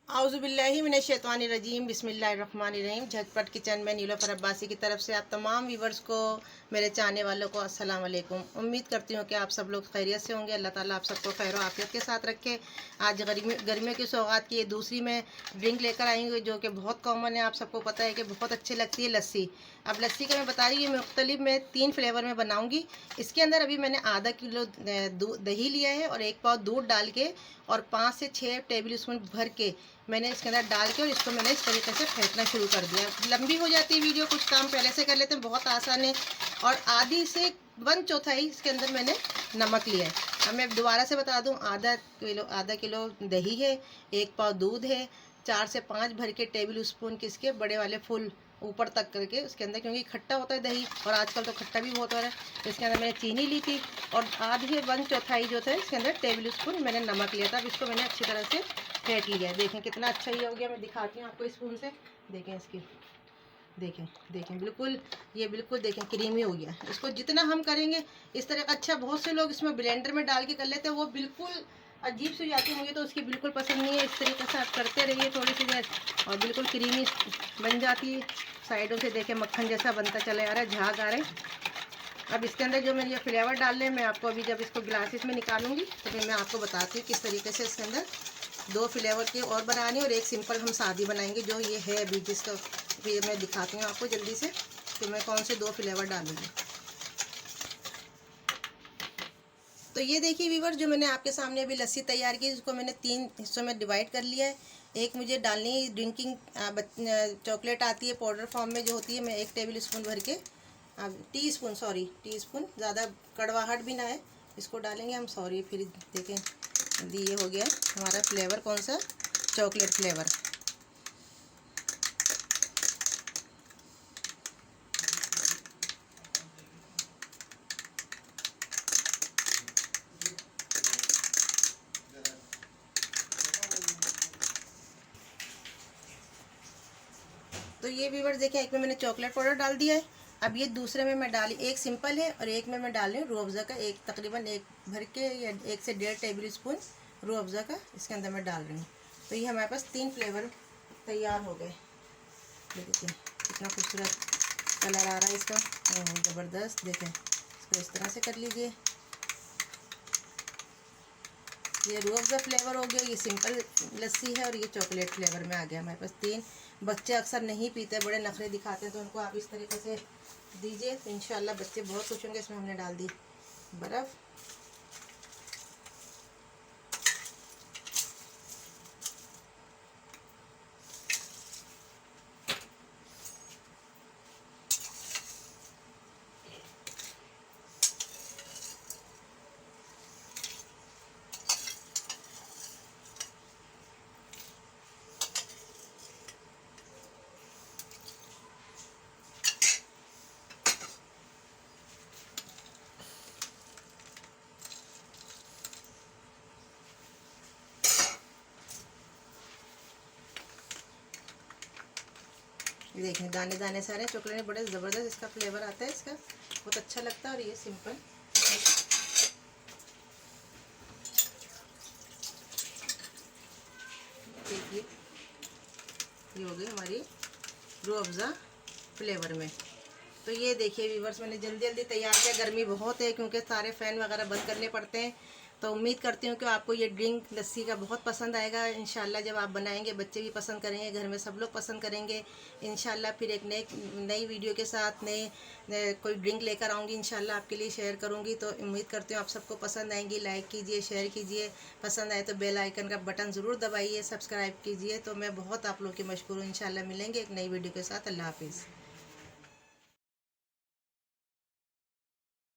आउज़ुबिल्लाहि मिनश्शैतानिर्रजीम बिस्मिल्लाहिर्रहमानिर्रहीम। झटपट किचन में नीलोफर अब्बासी की तरफ से आप तमाम व्यूवर्स को, मेरे चाहने वालों को अस्सलाम वालेकुम। उम्मीद करती हूँ कि आप सब लोग खैरियत से होंगे। अल्लाह ताला आप सबको खैर आफियत के साथ रखे। आज गर्मियों की सौगात की ये दूसरी मैं ड्रिंक लेकर आई हूँ, जो कि बहुत कॉमन है, आप सबको पता है कि बहुत अच्छी लगती है, लस्सी। अब लस्सी का मैं बता रही हूँ, मुख्तलिफ मैं 3 फ्लेवर में बनाऊँगी। इसके अंदर अभी मैंने आधा किलो दही लिया है और 1 पाव दूध डाल के और 5 से 6 टेबल स्पून भर के मैंने इसके अंदर डाल के और इसको मैंने इस तरीके से फेंटना शुरू कर दिया। लंबी हो जाती है वीडियो, कुछ काम पहले से कर लेते हैं, बहुत आसान है। और आधी से 1/4 इसके अंदर मैंने नमक लिया है। अब मैं दोबारा से बता दूं, आधा किलो दही है, 1 पाव दूध है, 4 से 5 भर के टेबल स्पून किसके बड़े वाले फुल ऊपर तक करके उसके अंदर, क्योंकि खट्टा होता है दही और आजकल तो खट्टा भी बहुत हो रहा है, तो इसके अंदर मैंने चीनी ली थी और आधी 1/4 जो था इसके अंदर टेबल स्पून मैंने नमक लिया था। अब इसको मैंने अच्छी तरह से फेंट लिया है। देखें कितना अच्छा ये हो गया, मैं दिखाती हूँ आपको स्पून से। देखें इसकी, देखें देखें बिल्कुल, ये बिल्कुल देखें क्रीमी हो गया। इसको जितना हम करेंगे इस तरह, अच्छा बहुत से लोग इसमें ब्लेंडर में डाल के कर लेते हैं, वो बिल्कुल अजीब सी जाती है, मुझे तो उसकी बिल्कुल पसंद नहीं है। इस तरीके से आप करते रहिए थोड़ी सी देर और बिल्कुल क्रीमी बन जाती है। साइडों से देखें मक्खन जैसा बनता चला आ रहा है, झाग आ रहे हैं। अब इसके अंदर जो मैंने ये फ्लेवर डाल रहे हैं, मैं आपको अभी जब इसको ग्लासेस में निकालूंगी तो फिर मैं आपको बताती हूँ किस तरीके से इसके अंदर 2 फ्लेवर की और बनानी और एक सिंपल हम सादी बनाएंगे, जो ये है अभी जिसका भी मैं दिखाती हूँ आपको जल्दी से कि मैं कौन से 2 फ्लेवर डालूंगी। तो ये देखिए व्यूअर, जो मैंने आपके सामने अभी लस्सी तैयार की, इसको मैंने 3 हिस्सों में डिवाइड कर लिया है। एक मुझे डालनी है ड्रिंकिंग चॉकलेट आती है पाउडर फॉर्म में जो होती है, मैं 1 टेबल स्पून भर के, टी स्पून, ज़्यादा कड़वाहट भी ना है, इसको डालेंगे हम। सॉरी, फिर देखें ये हो गया हमारा फ्लेवर, कौन सा, चॉकलेट फ्लेवर। तो ये व्यूअर्स देखें, एक में मैंने चॉकलेट पाउडर डाल दिया है। अब ये दूसरे में मैं डाली, एक सिंपल है और एक में मैं डाल रही हूँ रूह अफ़ज़ा का, एक तकरीबन 1 भर के या 1 से 1.5 टेबल स्पून रूह अफ़ज़ा का इसके अंदर मैं डाल रही हूँ। तो ये हमारे पास 3 फ्लेवर तैयार हो गए। देखिए कितना खूबसूरत कलर आ रहा है इसका, ज़बरदस्त। देखें इसको इस तरह से कर लीजिए। ये रूह अफ़ज़ा फ्लेवर हो गया, ये सिंपल लस्सी है और ये चॉकलेट फ्लेवर में आ गया हमारे पास 3। बच्चे अक्सर नहीं पीते, बड़े नखरे दिखाते हैं, तो उनको आप इस तरीके से दीजिए तो इंशाल्लाह बच्चे बहुत खुश होंगे। इसमें हमने डाल दी बर्फ़। देखें दाने दाने सारे चॉकलेट में, बड़े ज़बरदस्त इसका फ्लेवर आता है, इसका बहुत अच्छा लगता है। और ये सिंपल देखिए ये हो गई हमारी रूह अफ़ज़ा फ्लेवर में। तो ये देखिए व्यूवर्स, मैंने जल्दी जल्दी तैयार किया, गर्मी बहुत है क्योंकि सारे फ़ैन वगैरह बंद करने पड़ते हैं। तो उम्मीद करती हूँ कि आपको ये ड्रिंक लस्सी का बहुत पसंद आएगा। इंशाल्लाह जब आप बनाएंगे बच्चे भी पसंद करेंगे, घर में सब लोग पसंद करेंगे। इंशाल्लाह फिर एक नई वीडियो के साथ कोई ड्रिंक लेकर आऊँगी, इंशाल्लाह आपके लिए शेयर करूँगी। तो उम्मीद करती हूँ आप सबको पसंद आएंगी। लाइक कीजिए, शेयर कीजिए, पसंद आए तो बेल आइकन का बटन ज़रूर दबाइए, सब्सक्राइब कीजिए। तो मैं बहुत आप लोग की मशकूर हूँ। इंशाल्लाह मिलेंगे एक नई वीडियो के साथ। अल्लाह हाफिज़।